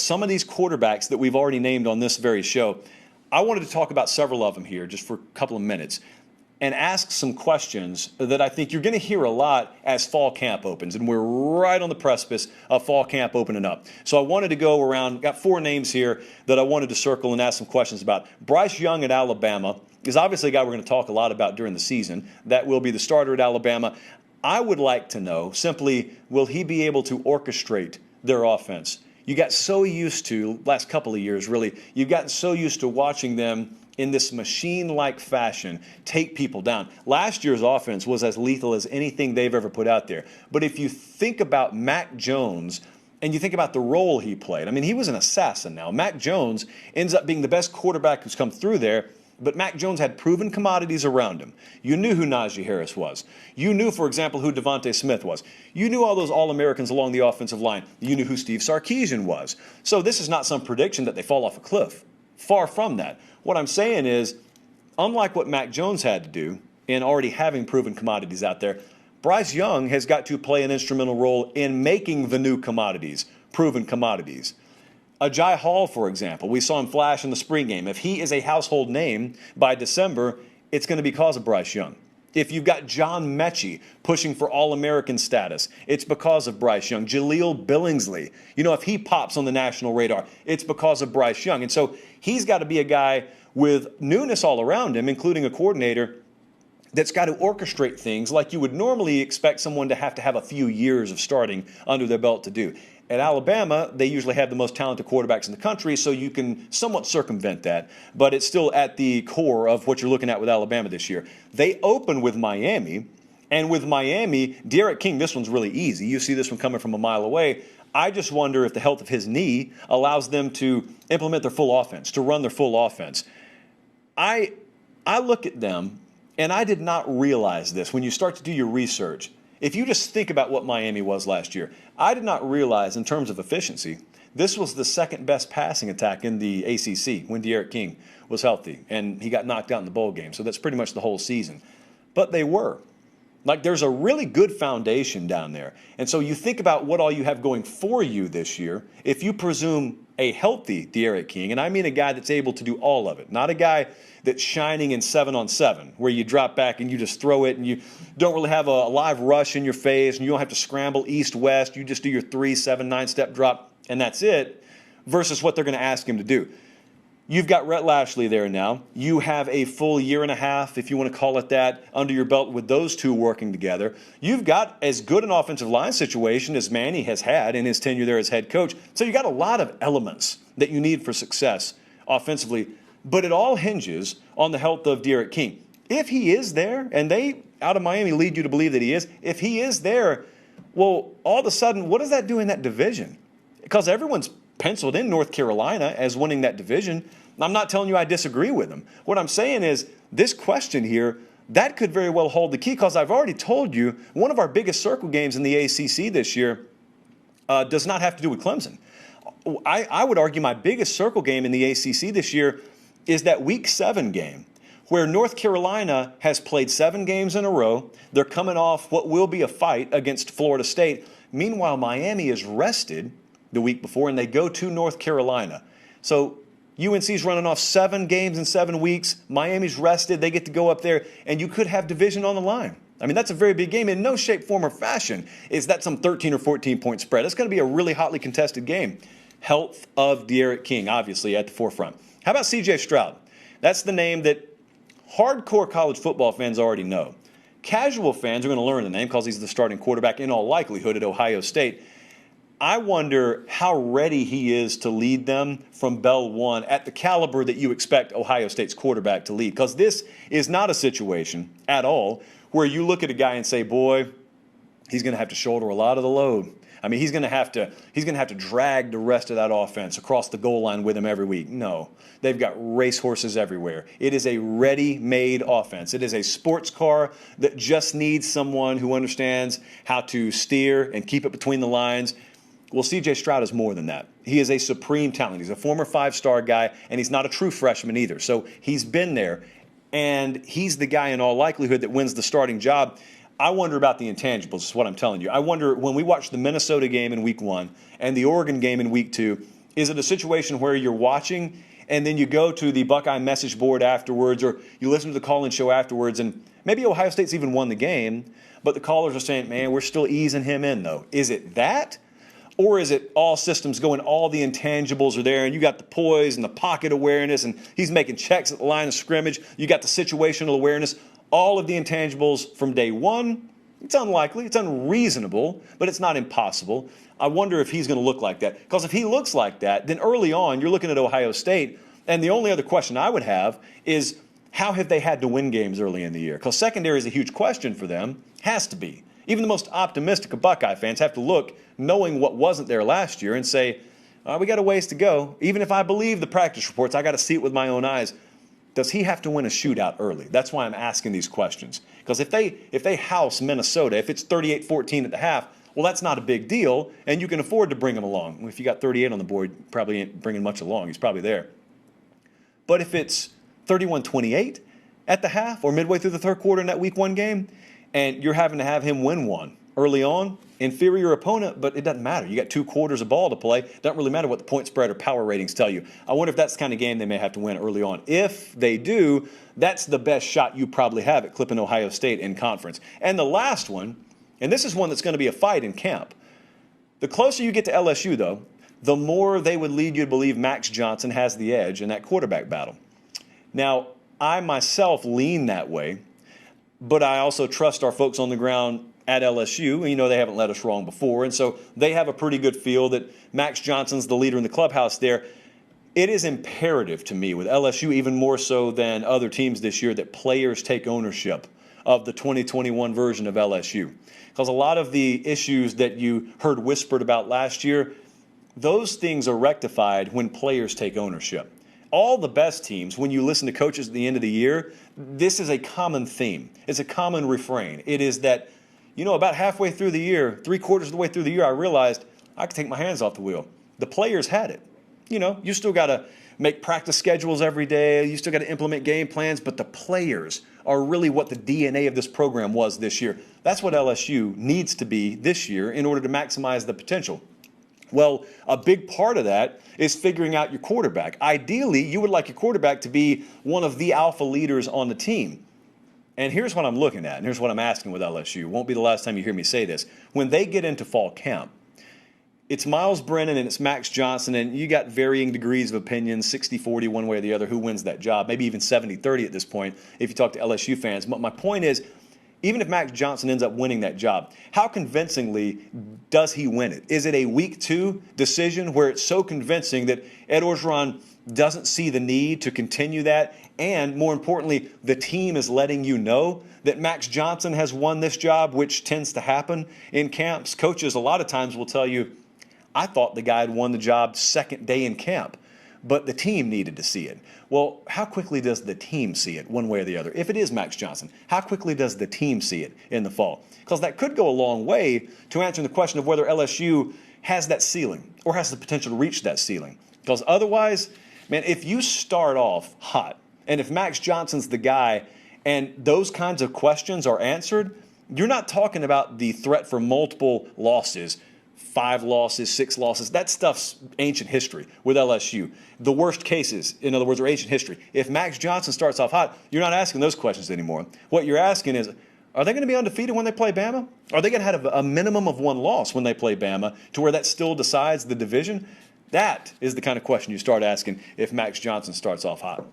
some of these quarterbacks that we've already named on this very show, I wanted to talk about several of them here just for a couple of minutes and ask some questions that I think you're going to hear a lot as fall camp opens. And we're right on the precipice of fall camp opening up. So I wanted to go around, got 4 names here that I wanted to circle and ask some questions about. Bryce Young at Alabama is obviously a guy we're going to talk a lot about during the season. That will be the starter at Alabama. I would like to know simply, will he be able to orchestrate their offense? You got so used to, last couple of years really, you've gotten so used to watching them in this machine-like fashion take people down. Last year's offense was as lethal as anything they've ever put out there. But if you think about Mac Jones and you think about the role he played, I mean, he was an assassin now. Mac Jones ends up being the best quarterback who's come through there, but Mac Jones had proven commodities around him. You knew who Najee Harris was. You knew, for example, who Devontae Smith was. You knew all those All-Americans along the offensive line. You knew who Steve Sarkisian was. So this is not some prediction that they fall off a cliff. Far from that. What I'm saying is, unlike what Mac Jones had to do in already having proven commodities out there, Bryce Young has got to play an instrumental role in making the new commodities, proven commodities. Ajay Hall, for example, we saw him flash in the spring game. If he is a household name by December, it's going to be because of Bryce Young. If you've got John Mechie pushing for All-American status, it's because of Bryce Young. Jaleel Billingsley, if he pops on the national radar, it's because of Bryce Young. And so he's got to be a guy with newness all around him, including a coordinator that's got to orchestrate things like you would normally expect someone to have a few years of starting under their belt to do. At Alabama, they usually have the most talented quarterbacks in the country, so you can somewhat circumvent that. But it's still at the core of what you're looking at with Alabama this year. They open with Miami, and with Miami, D'Eriq King, this one's really easy. You see this one coming from a mile away. I just wonder if the health of his knee allows them to implement their full offense, to run their full offense. I look at them, and I did not realize this when you start to do your research. If you just think about what Miami was last year, I did not realize in terms of efficiency, this was the second best passing attack in the ACC when D'Eriq King was healthy, and he got knocked out in the bowl game. So that's pretty much the whole season. But they were. There's a really good foundation down there. And so you think about what all you have going for you this year. If you presume a healthy D'Eriq King, and I mean a guy that's able to do all of it, not a guy that's shining in 7-on-7, where you drop back and you just throw it and you don't really have a live rush in your face and you don't have to scramble east-west. You just do your 3, 7, 9-step drop, and that's it, versus what they're going to ask him to do. You've got Rhett Lashley there now. You have a full year and a half, if you want to call it that, under your belt with those two working together. You've got as good an offensive line situation as Manny has had in his tenure there as head coach. So you got a lot of elements that you need for success offensively. But it all hinges on the health of D'Eriq King. If he is there, and they, out of Miami, lead you to believe that he is, if he is there, well, all of a sudden, what does that do in that division? Because everyone's penciled in North Carolina as winning that division. I'm not telling you I disagree with them. What I'm saying is this question here, that could very well hold the key, because I've already told you one of our biggest circle games in the ACC this year does not have to do with Clemson. I would argue my biggest circle game in the ACC this year is that Week 7 game, where North Carolina has played 7 games in a row. They're coming off what will be a fight against Florida State. Meanwhile, Miami is rested the week before, and they go to North Carolina. So UNC's running off 7 games in 7 weeks. Miami's rested. They get to go up there, and you could have division on the line. I mean, that's a very big game. In no shape, form, or fashion is that some 13 or 14-point spread. It's going to be a really hotly contested game. Health of D'Eriq King, obviously, at the forefront. How about C.J. Stroud? That's the name that hardcore college football fans already know. Casual fans are going to learn the name because he's the starting quarterback in all likelihood at Ohio State. I wonder how ready he is to lead them from Bell 1 at the caliber that you expect Ohio State's quarterback to lead. Because this is not a situation at all where you look at a guy and say, boy, he's going to have to shoulder a lot of the load. I mean, he's going to have to drag the rest of that offense across the goal line with him every week. No, they've got racehorses everywhere. It is a ready-made offense. It is a sports car that just needs someone who understands how to steer and keep it between the lines. Well, C.J. Stroud is more than that. He is a supreme talent. He's a former 5-star guy, and he's not a true freshman either. So he's been there, and he's the guy in all likelihood that wins the starting job. I wonder about the intangibles, is what I'm telling you. I wonder, when we watch the Minnesota game in Week 1 and the Oregon game in Week 2, Is it a situation where you're watching and then you go to the Buckeye message board afterwards, or you listen to the call-in show afterwards, and maybe Ohio State's even won the game, but the callers are saying, man, we're still easing him in, though. Is it that? Or is it all systems going, all the intangibles are there, and you got the poise and the pocket awareness, and he's making checks at the line of scrimmage. You got the situational awareness, all of the intangibles from day one? It's unlikely, it's unreasonable, but it's not impossible. I wonder if he's going to look like that. Because if he looks like that, then early on, you're looking at Ohio State, and the only other question I would have is, how have they had to win games early in the year? Because secondary is a huge question for them. Has to be. Even the most optimistic of Buckeye fans have to look, knowing what wasn't there last year, and say, we got a ways to go. Even if I believe the practice reports, I got to see it with my own eyes. Does he have to win a shootout early? That's why I'm asking these questions. Because if they house Minnesota, if it's 38-14 at the half, well, that's not a big deal, and you can afford to bring him along. If you got 38 on the board, you probably ain't bringing much along. He's probably there. But if it's 31-28 at the half or midway through the third quarter in that week one game, and you're having to have him win one early on, inferior opponent, but it doesn't matter. You got 2 quarters of ball to play. Doesn't really matter what the point spread or power ratings tell you. I wonder if that's the kind of game they may have to win early on. If they do, that's the best shot you probably have at clipping Ohio State in conference. And the last one, and this is one that's going to be a fight in camp. The closer you get to LSU, though, the more they would lead you to believe Max Johnson has the edge in that quarterback battle. Now, I myself lean that way, but I also trust our folks on the ground at LSU. You know, they haven't led us wrong before, and so they have a pretty good feel that Max Johnson's the leader in the clubhouse there. It is imperative to me with LSU, even more so than other teams this year, that players take ownership of the 2021 version of LSU. Because a lot of the issues that you heard whispered about last year, those things are rectified when players take ownership. All the best teams, when you listen to coaches at the end of the year, this is a common theme. It's a common refrain. It is that, about halfway through the year, 3/4 of the way through the year, I realized I could take my hands off the wheel. The players had it. You still got to make practice schedules every day. You still got to implement game plans, but the players are really what the DNA of this program was this year. That's what LSU needs to be this year in order to maximize the potential. Well, a big part of that is figuring out your quarterback. Ideally, you would like your quarterback to be one of the alpha leaders on the team. And here's what I'm looking at, and here's what I'm asking with LSU. It won't be the last time you hear me say this. When they get into fall camp, it's Miles Brennan and it's Max Johnson, and you got varying degrees of opinion, 60-40 one way or the other, who wins that job, maybe even 70-30 at this point if you talk to LSU fans. But my point is, even if Max Johnson ends up winning that job, how convincingly does he win it? Is it a week 2 decision where it's so convincing that Ed Orgeron doesn't see the need to continue that, and more importantly, the team is letting you know that Max Johnson has won this job, which tends to happen in camps? Coaches a lot of times will tell you, I thought the guy had won the job second day in camp, but the team needed to see it. Well, how quickly does the team see it one way or the other? If it is Max Johnson, how quickly does the team see it in the fall? Because that could go a long way to answering the question of whether LSU has that ceiling or has the potential to reach that ceiling. Because otherwise, man, if you start off hot, and if Max Johnson's the guy and those kinds of questions are answered, you're not talking about the threat for multiple losses, 5 losses, 6 losses. That stuff's ancient history with LSU. The worst cases, in other words, are ancient history. If Max Johnson starts off hot, you're not asking those questions anymore. What you're asking is, are they going to be undefeated when they play Bama? Are they going to have a minimum of 1 loss when they play Bama to where that still decides the division? That is the kind of question you start asking if Max Johnson starts off hot.